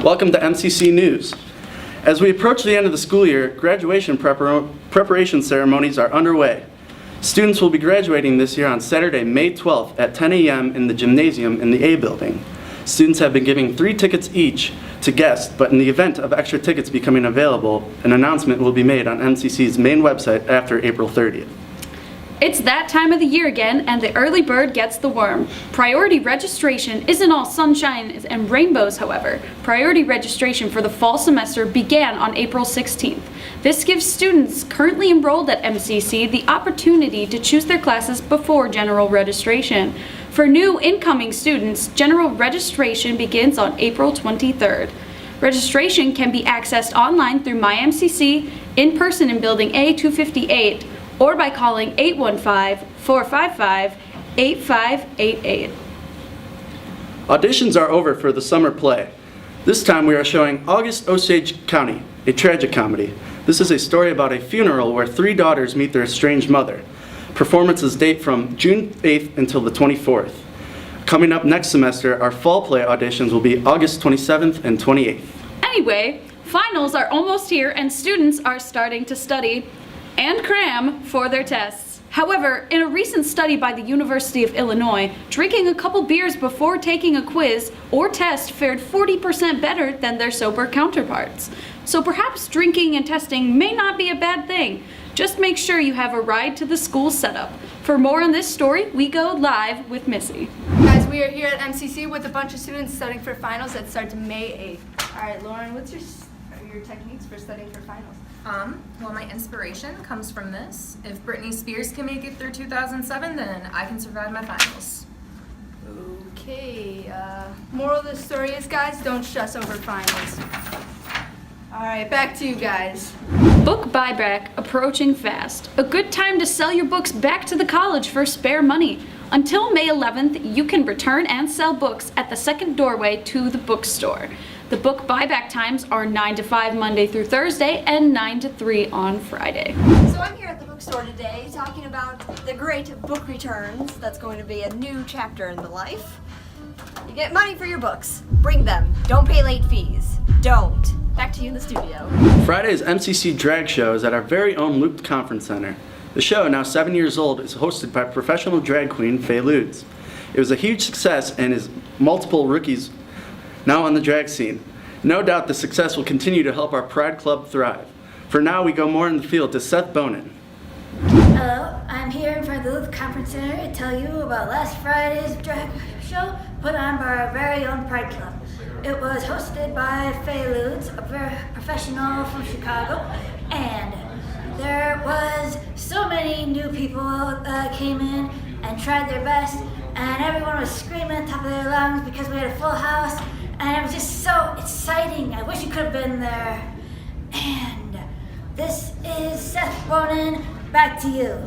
Welcome to MCC News. As we approach the end of the school year, graduation preparation ceremonies are underway. Students will be graduating this year on Saturday, May 12th at 10 a.m. in the gymnasium in the A building. Students have been giving 3 tickets each to guests, but in the event of extra tickets becoming available, an announcement will be made on MCC's main website after April 30th. It's that time of the year again, and the early bird gets the worm. Priority registration isn't all sunshine and rainbows, however. Priority registration for the fall semester began on April 16th. This gives students currently enrolled at MCC the opportunity to choose their classes before general registration. For new incoming students, general registration begins on April 23rd. Registration can be accessed online through MyMCC, in person in Building A258, or by calling 815-455-8588. Auditions are over for the summer play. This time we are showing August Osage County, a tragic comedy. This is a story about a funeral where 3 daughters meet their estranged mother. Performances date from June 8th until the 24th. Coming up next semester, our fall play auditions will be August 27th and 28th. Anyway, finals are almost here and students are starting to study and cram for their tests. However, in a recent study by the University of Illinois, drinking a couple beers before taking a quiz or test fared 40% better than their sober counterparts. So perhaps drinking and testing may not be a bad thing. Just make sure you have a ride to the school setup. For more on this story, we go live with Missy. Guys, we are here at MCC with a bunch of students studying for finals that starts May 8th. All right, Lauren, what's your techniques for studying for finals? Well, my inspiration comes from this. If Britney Spears can make it through 2007, then I can survive my finals. Okay, moral of the story is, guys, don't stress over finals. All right, back to you guys. Book buyback approaching fast. A good time to sell your books back to the college for spare money. Until May 11th, you can return and sell books at the second doorway to the bookstore. The book buyback times are 9 to 5 Monday through Thursday and 9 to 3 on Friday. So I'm here at the bookstore today talking about the great book returns. That's going to be a new chapter in the life. You get money for your books. Bring them. Don't pay late fees. Don't. Back to you in the studio. Friday's MCC Drag Show is at our very own Loop Conference Center. The show, now 7 years old, is hosted by professional drag queen Faye Ludes. It was a huge success and is multiple rookies now on the drag scene. No doubt the success will continue to help our Pride Club thrive. For now, we go more in the field to Seth Bonin. Hello, I'm here in front of the Loop Conference Center to tell you about last Friday's drag show put on by our very own Pride Club. It was hosted by Faye Ludes, a very professional from Chicago, and there was so many new people that came in and tried their best, and everyone was screaming at the top of their lungs because we had a full house, and it was just so exciting. I wish you could have been there. And this is Seth Bonin. Back to you.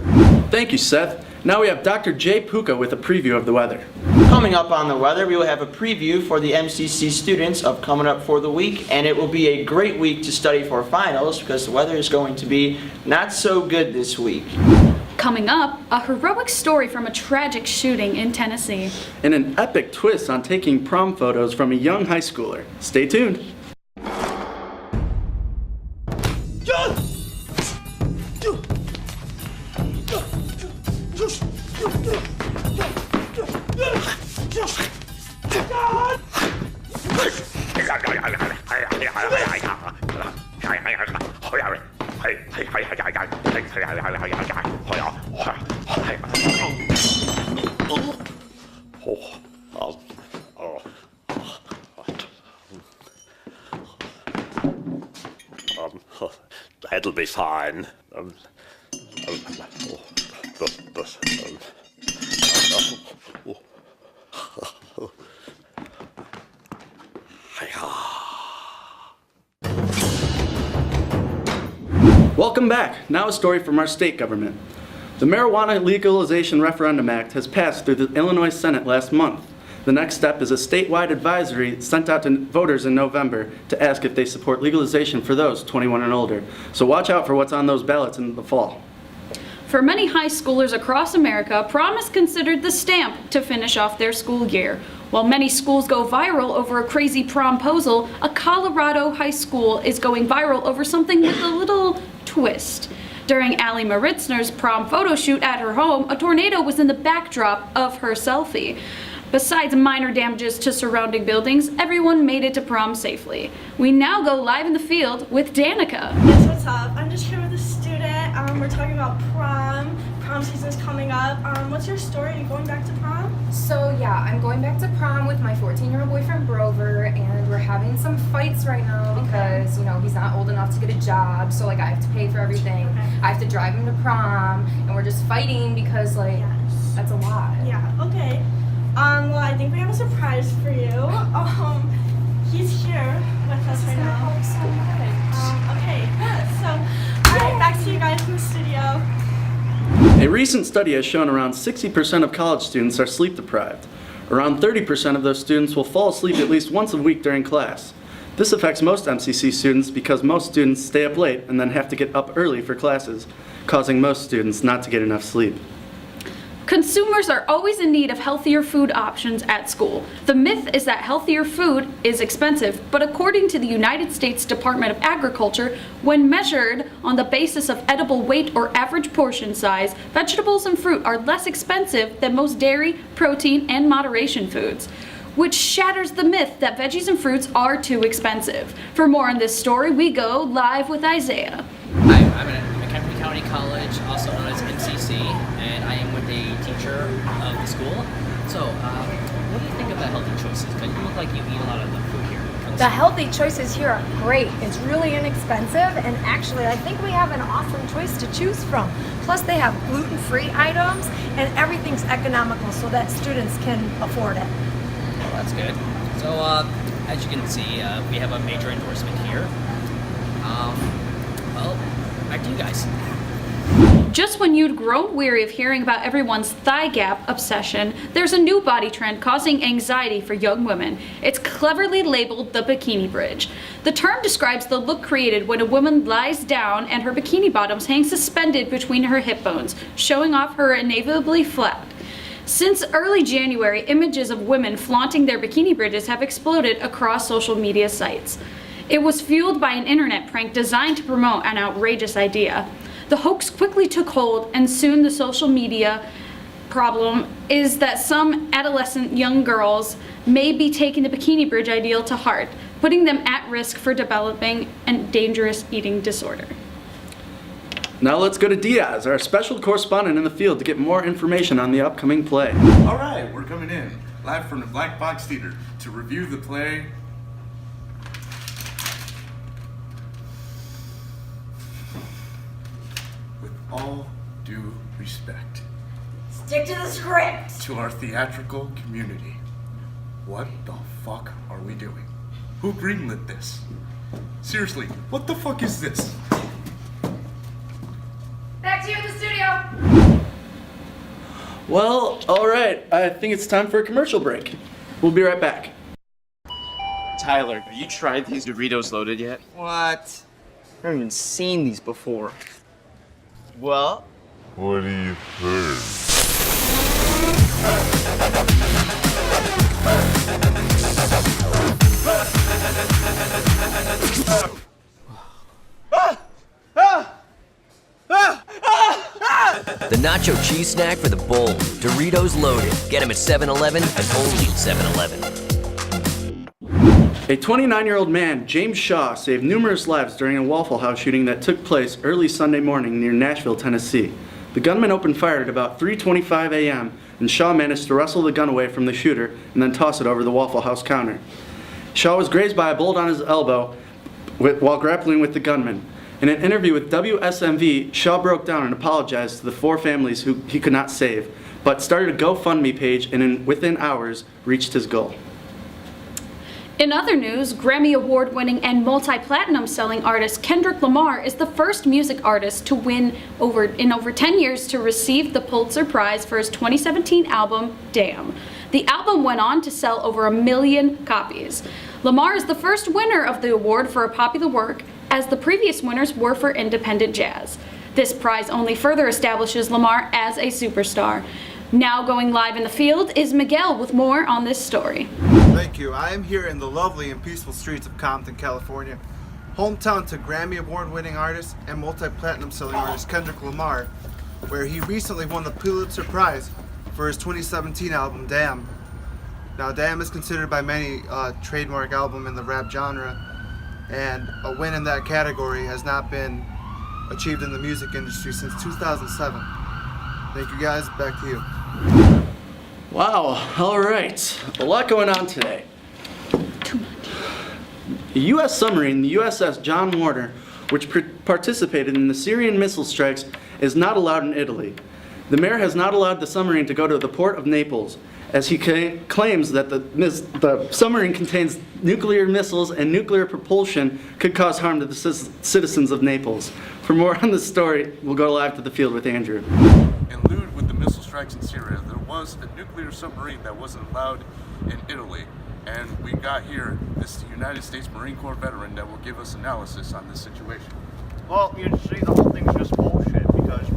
Thank you, Seth. Now we have Dr. Jay Puka with a preview of the weather. Coming up on the weather, we will have a preview for the MCC students of coming up for the week, and it will be a great week to study for finals because the weather is going to be not so good this week. Coming up, a heroic story from a tragic shooting in Tennessee. And an epic twist on taking prom photos from a young high schooler. Stay tuned. That'll be fine. Welcome back. Now a story from our state government. The Marijuana Legalization Referendum Act has passed through the Illinois Senate last month. The next step is a statewide advisory sent out to voters in November to ask if they support legalization for those 21 and older. So watch out for what's on those ballots in the fall. For many high schoolers across America, prom is considered the stamp to finish off their school year. While many schools go viral over a crazy promposal, a Colorado high school is going viral over something with a little twist. During Allie Maritzner's prom photo shoot at her home, a tornado was in the backdrop of her selfie. Besides minor damages to surrounding buildings, everyone made it to prom safely. We now go live in the field with Danica. Yes, what's up? I'm just here with a student. We're talking about prom. Prom season's coming up. What's your story? Are you going back to prom? So yeah, I'm going back to prom with my 14-year-old boyfriend Brover, and we're having some fights right now because, you know, he's not old enough to get a job, so like I have to pay for everything. Okay. I have to drive him to prom, and we're just fighting because like that's a lot. Yeah, okay. Well, I think we have a surprise for you. He's here with us right now. Okay, good. So, alright, back to you guys in the studio. A recent study has shown around 60% of college students are sleep deprived. Around 30% of those students will fall asleep at least once a week during class. This affects most MCC students because most students stay up late and then have to get up early for classes, causing most students not to get enough sleep. Consumers are always in need of healthier food options at school. The myth is that healthier food is expensive, but according to the United States Department of Agriculture, when measured on the basis of edible weight or average portion size, vegetables and fruit are less expensive than most dairy, protein, and moderation foods, which shatters the myth that veggies and fruits are too expensive. For more on this story, we go live with Isaiah. Hi, I'm at McHenry County College, also known as MCC, and I am with a teacher of the school. So, what do you think of the healthy choices? But you look like you eat a lot of the food here. The healthy choices here are great. It's really inexpensive, and actually I think we have an awesome choice to choose from. Plus they have gluten-free items, and everything's economical so that students can afford it. Well, that's good. So, as you can see, we have a major endorsement here. Well, back to you guys. Just when you'd grown weary of hearing about everyone's thigh gap obsession, there's a new body trend causing anxiety for young women. It's cleverly labeled the bikini bridge. The term describes the look created when a woman lies down and her bikini bottoms hang suspended between her hip bones, showing off her inevitably flat. Since early January, images of women flaunting their bikini bridges have exploded across social media sites. It was fueled by an internet prank designed to promote an outrageous idea. The hoax quickly took hold, and soon the social media problem is that some adolescent young girls may be taking the bikini bridge ideal to heart, putting them at risk for developing a dangerous eating disorder. Now let's go to Diaz, our special correspondent in the field, to get more information on the upcoming play. All right, we're coming in live from the Black Box Theater to review the play. With all due respect Stick to the script. to our theatrical community, what the fuck are we doing? Who greenlit this? Seriously, what the fuck is this? Back to you in the studio. Well, alright, I think it's time for a commercial break. We'll be right back. Tyler, have you tried these Doritos loaded yet? What? I've never even seen these before. Well? What do you think? The nacho cheese snack for the bold. Doritos loaded. Get them at 7-Eleven and only 7-Eleven. A 29-year-old man, James Shaw, saved numerous lives during a Waffle House shooting that took place early Sunday morning near Nashville, Tennessee. The gunman opened fire at about 3:25 a.m., and Shaw managed to wrestle the gun away from the shooter and then toss it over the Waffle House counter. Shaw was grazed by a bullet on his elbow while grappling with the gunman. In an interview with WMCC, Shaw broke down and apologized to the 4 families who he could not save, but started a GoFundMe page and within hours reached his goal. In other news, Grammy Award-winning and multi-platinum selling artist Kendrick Lamar is the first music artist to win in over 10 years to receive the Pulitzer Prize for his 2017 album, Damn. The album went on to sell over 1 million copies. Lamar is the first winner of the award for a popular work, as the previous winners were for independent jazz. This prize only further establishes Lamar as a superstar. Now going live in the field is Miguel with more on this story. Thank you. I am here in the lovely and peaceful streets of Compton, California, hometown to Grammy Award-winning artist and multi-platinum selling artist Kendrick Lamar, where he recently won the Pulitzer Prize for his 2017 album, Damn. Now, Damn is considered by many a trademark album in the rap genre, and a win in that category has not been achieved in the music industry since 2007. Thank you guys, back to you. Wow, all right. A lot going on today. The U.S. submarine, the USS John Warner, which participated in the Syrian missile strikes, is not allowed in Italy. The mayor has not allowed the submarine to go to the port of Naples, as he claims that the submarine contains nuclear missiles and nuclear propulsion could cause harm to the citizens of Naples. For more on this story, we'll go live to the field with Andrew. In lieu with the missile strikes in Syria, there was a nuclear submarine that wasn't allowed in Italy. And we got here this United States Marine Corps veteran that will give us analysis on this situation. Well, you see, the whole thing's just bullshit because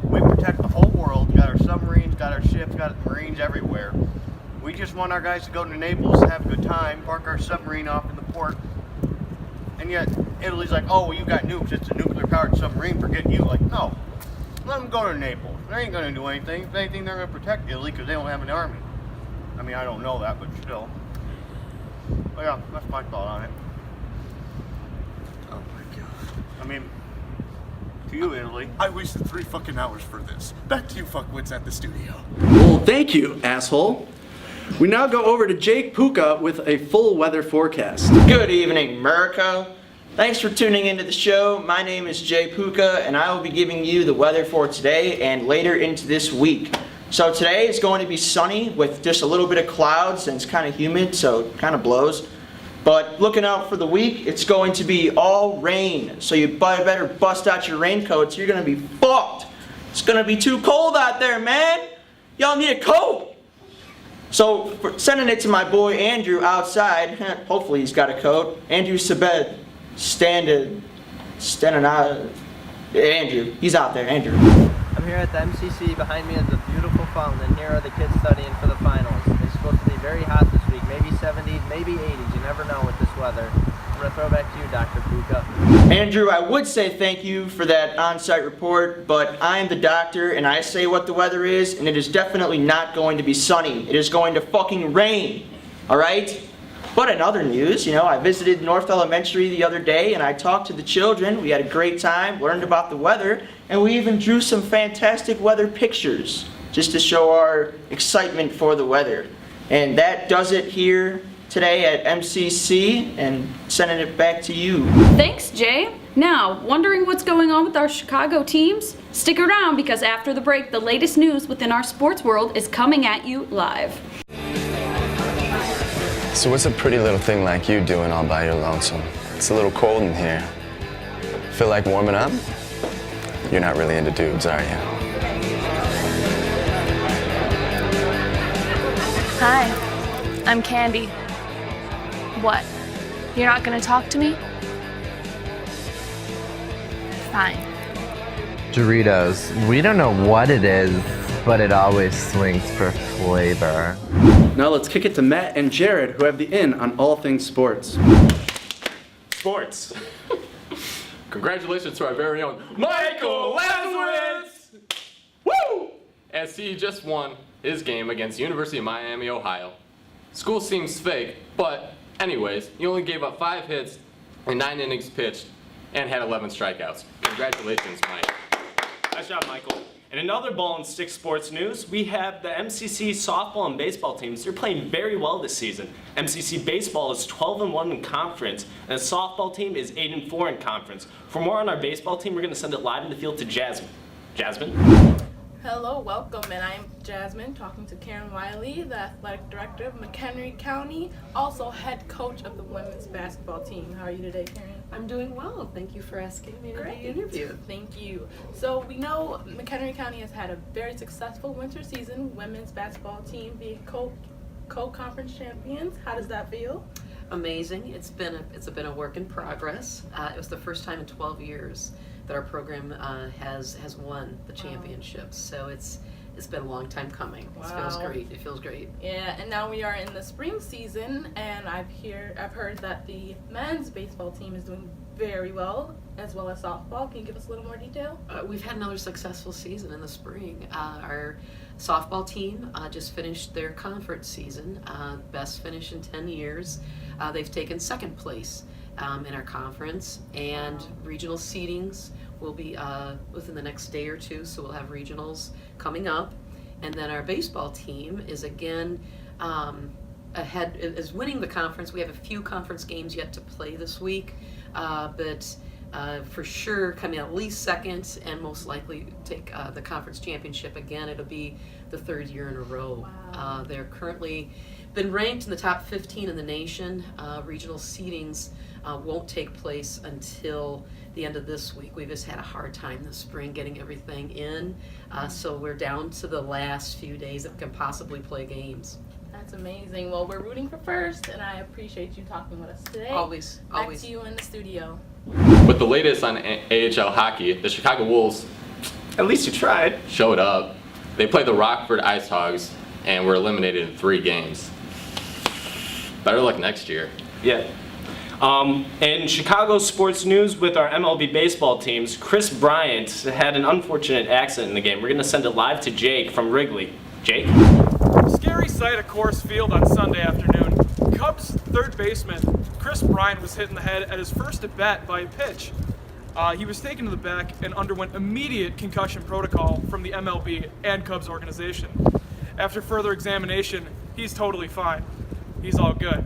we protect the whole world. Got our submarines, got our ships, got Marines everywhere. We just want our guys to go to Naples, have a good time, park our submarine off in the port. And yet, Italy's like, oh, well, you got nukes. It's a nuclear-powered submarine. Forget you. Like, no. Let them go to Naples. They ain't going to do anything. If anything, they're going to protect Italy because they don't have an army. I mean, I don't know that, but still. But yeah, that's my thought on it. Oh my god. I mean, to you, Italy. I wasted 3 fucking hours for this. Back to you fuckwits at the studio. Well, thank you, asshole. We now go over to Jake Puka with a full weather forecast. Good evening, America. Thanks for tuning into the show. My name is Jay Puka, and I will be giving you the weather for today and later into this week. So today is going to be sunny with just a little bit of clouds, and it's kind of humid, so it kind of blows. But looking out for the week, it's going to be all rain. So you better bust out your raincoats. You're going to be fucked. It's going to be too cold out there, man. Y'all need a coat. So for sending it to my boy Andrew outside, hopefully he's got a coat. Andrew Sabed, standing out. Andrew, he's out there, Andrew. I'm here at the MCC. Behind me is a beautiful fountain, and here are the kids studying for the finals. It's supposed to be very hot this week, maybe 70s, maybe 80s. You never know with this weather. I'm going to throw back to you, Dr. Puka. Andrew, I would say thank you for that on-site report, but I am the doctor, and I say what the weather is, and it is definitely not going to be sunny. It is going to fucking rain, all right? But in other news, I visited North Elementary the other day, and I talked to the children. We had a great time, learned about the weather, and we even drew some fantastic weather pictures just to show our excitement for the weather. And that does it here today at MCC, and sending it back to you. Thanks, Jay. Now, wondering what's going on with our Chicago teams? Stick around because after the break, the latest news within our sports world is coming at you live. So what's a pretty little thing like you doing all by your lonesome? It's a little cold in here. Feel like warming up? You're not really into dudes, are you? Hi, I'm Candy. What? You're not gonna talk to me? Fine. Doritos. We don't know what it is, but it always swings for flavor. Now let's kick it to Matt and Jared, who have the in on all things sports. Sports. Congratulations to our very own Michael Lazarus! Woo! As he just won his game against University of Miami, Ohio. School seems fake, but anyways, he only gave up 5 hits in 9 innings pitched and had 11 strikeouts. Congratulations, Mike. Nice job, Michael. In another ball and stick sports news, we have the MCC softball and baseball teams. They're playing very well this season. MCC baseball is 12-1 in conference, and the softball team is 8-4 in conference. For more on our baseball team, we're going to send it live in the field to Jasmine. Jasmine? Hello, welcome, and I'm Jasmine, talking to Karen Wiley, the athletic director of McHenry County, also head coach of the women's basketball team. How are you today, Karen? I'm doing well. Thank you for asking me to be interviewed. Thank you. So we know McHenry County has had a very successful winter season, women's basketball team being co-conference champions. How does that feel? Amazing. It's been a work in progress. It was the first time in 12 years that our program has won the championships. So it's It's been a long time coming. It feels Wow. great. It feels great. Yeah, and now we are in the spring season, and I've heard that the men's baseball team is doing very well, as well as softball. Can you give us a little more detail? We've had another successful season in the spring. Our softball team just finished their conference season, best finish in 10 years. They've taken second place in our conference, and regional seedings will be within the next day or two, so we'll have regionals coming up. And then our baseball team is again ahead, is winning the conference. We have a few conference games yet to play this week, but for sure coming at least second and most likely take the conference championship again. It'll be the third year in a row. They're currently been ranked in the top 15 in the nation. Regional seedings won't take place until the end of this week. We've just had a hard time this spring getting everything in, so we're down to the last few days that we can possibly play games. That's amazing. Well, we're rooting for first, and I appreciate you talking with us today. Always, Back always. to you in the studio. With the latest on AHL hockey, the Chicago Wolves, at least you tried, showed up. They played the Rockford Ice Hogs and were eliminated in 3 games. Better luck next year. Yeah. In Chicago sports news with our MLB baseball teams, Chris Bryant had an unfortunate accident in the game. We're going to send it live to Jake from Wrigley. Jake? Scary sight at Coors Field on Sunday afternoon. Cubs third baseman Chris Bryant was hit in the head at his first at bat by a pitch. He was taken to the back and underwent immediate concussion protocol from the MLB and Cubs organization. After further examination, he's totally fine. He's all good.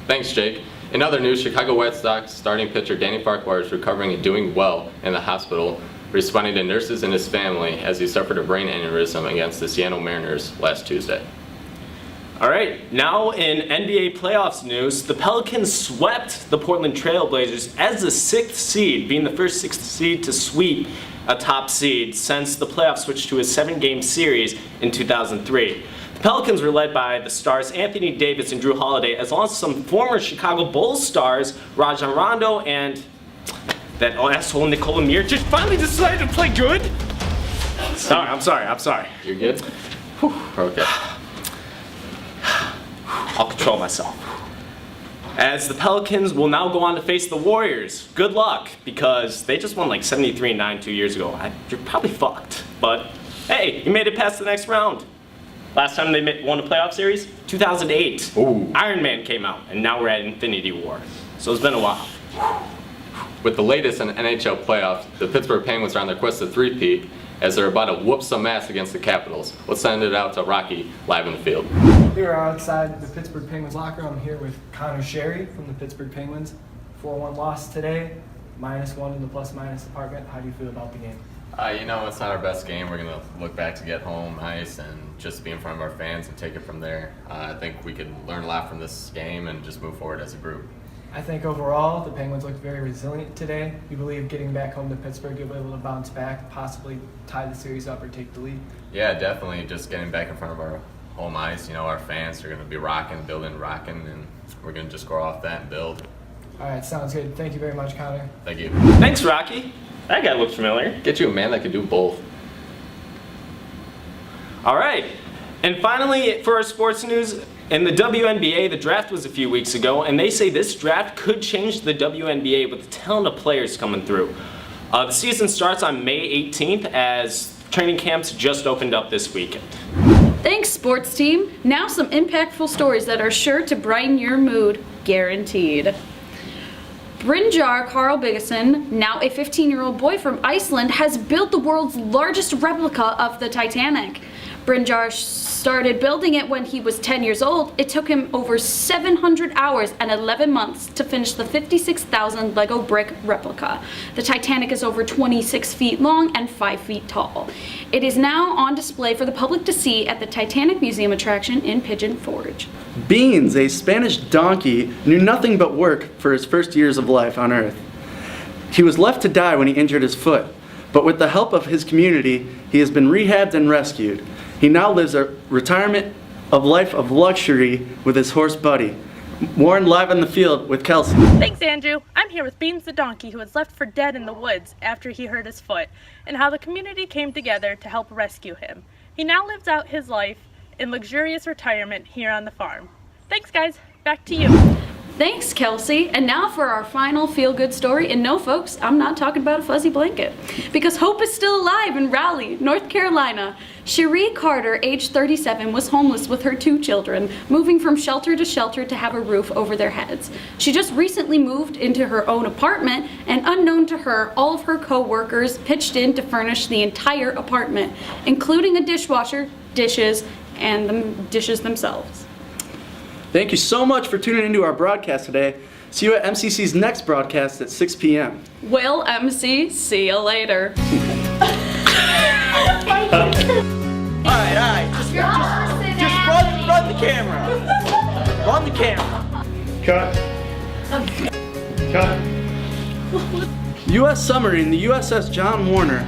Thanks, Jake. In other news, Chicago White Sox starting pitcher Danny Farquhar is recovering and doing well in the hospital, responding to nurses and his family as he suffered a brain aneurysm against the Seattle Mariners last Tuesday. All right, now in NBA playoffs news, the Pelicans swept the Portland Trail Blazers as the 6th seed, being the first 6th seed to sweep a top seed since the playoffs switched to a 7-game series in 2003. The Pelicans were led by the stars Anthony Davis and Drew Holiday, as well as some former Chicago Bulls stars Rajon Rondo and that asshole Nikola Mirotic finally decided to play good. I'm sorry. You're good? Okay. I'll control myself. As the Pelicans will now go on to face the Warriors. Good luck, because they just won like 73-9 2 years ago. You're probably fucked, but hey, you made it past the next round. Last time they won a playoff series, 2008. Ooh. Iron Man came out, and now we're at Infinity War. So it's been a while. With the latest in NHL playoffs, the Pittsburgh Penguins are on their quest to three-peat as they're about to whoop some ass against the Capitals. Let's send it out to Rocky live in the field. Here outside the Pittsburgh Penguins locker room, I'm here with Connor Sherry from the Pittsburgh Penguins. 4-1 loss today, -1 in the plus-minus department. How do you feel about the game? It's not our best game. We're going to look back to get home nice and just be in front of our fans and take it from there. I think we could learn a lot from this game and just move forward as a group. I think overall the Penguins looked very resilient today. You believe getting back home to Pittsburgh, you'll be able to bounce back, possibly tie the series up or take the lead? Yeah, definitely. Just getting back in front of our home ice. Our fans are going to be rocking, and we're going to just score off that and build. All right, sounds good. Thank you very much, Connor. Thank you. Thanks, Rocky. That guy looks familiar. Get you a man that can do both. All right. And finally, for our sports news, in the WNBA, the draft was a few weeks ago, and they say this draft could change the WNBA with a ton of players coming through. The season starts on May 18th as training camps just opened up this weekend. Thanks, sports team. Now some impactful stories that are sure to brighten your mood, guaranteed. Brynjar Carl Biggesen, now a 15-year-old boy from Iceland, has built the world's largest replica of the Titanic. Brynjar started building it when he was 10 years old. It took him over 700 hours and 11 months to finish the 56,000 Lego brick replica. The Titanic is over 26 feet long and 5 feet tall. It is now on display for the public to see at the Titanic Museum attraction in Pigeon Forge. Beans, a Spanish donkey, knew nothing but work for his first years of life on Earth. He was left to die when he injured his foot, but with the help of his community, he has been rehabbed and rescued. He now lives a retirement of life of luxury with his horse Buddy. Warren live on the field with Kelsey. Thanks, Andrew. I'm here with Beans the donkey, who was left for dead in the woods after he hurt his foot, and how the community came together to help rescue him. He now lives out his life in luxurious retirement here on the farm. Thanks, guys. Back to you. Thanks, Kelsey. And now for our final feel-good story. And no, folks, I'm not talking about a fuzzy blanket. Because hope is still alive in Raleigh, North Carolina. Cherie Carter, age 37, was homeless with her 2 children, moving from shelter to shelter to have a roof over their heads. She just recently moved into her own apartment, and unknown to her, all of her co-workers pitched in to furnish the entire apartment, including a dishwasher, dishes, and the dishes themselves. Thank you so much for tuning into our broadcast today. See you at MCC's next broadcast at 6 p.m. Will MC, see you later. Alright. Just run the camera. Run the camera. Cut. Cut. U.S. submarine, the USS John Warner,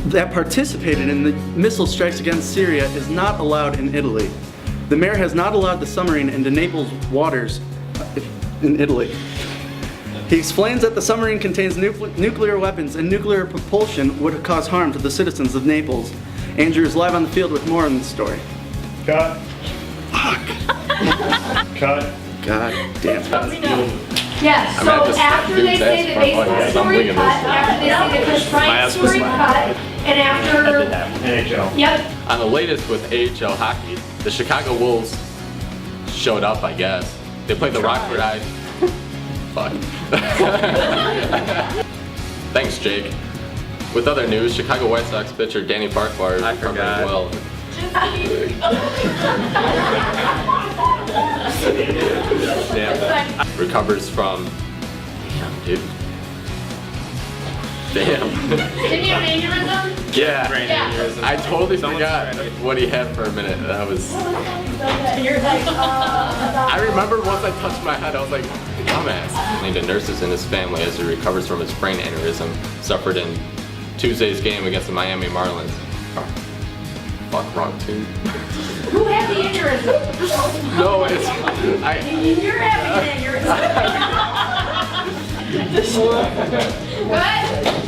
that participated in the missile strikes against Syria is not allowed in Italy. The mayor has not allowed the submarine into Naples waters in Italy. He explains that the submarine contains nuclear weapons and nuclear propulsion would cause harm to the citizens of Naples. Andrew is live on the field with more on the story. Cut. Cut. God damn it. Yes, so after they say the baseball story cut, after they say the Chris Bryant story cut, and after... NHL. Yep. On the latest with AHL hockey, the Chicago Wolves showed up, I guess. They played the Rockford Ice. Fuck. Thanks, Jake. With other news, Chicago White Sox pitcher Danny Farquhar is recovering well. Recovers from... Damn, dude. Damn. Didn't you have an aneurysm? Yeah. I totally forgot what he had for a minute. That was... You're like, I remember once I touched my head, I was like, dumbass. The nurses in his family as he recovers from his brain aneurysm suffered in Tuesday's game against the Miami Marlins. Oh, fuck, wrong team. who had the aneurysm? No, it's... You're having an aneurysm. What?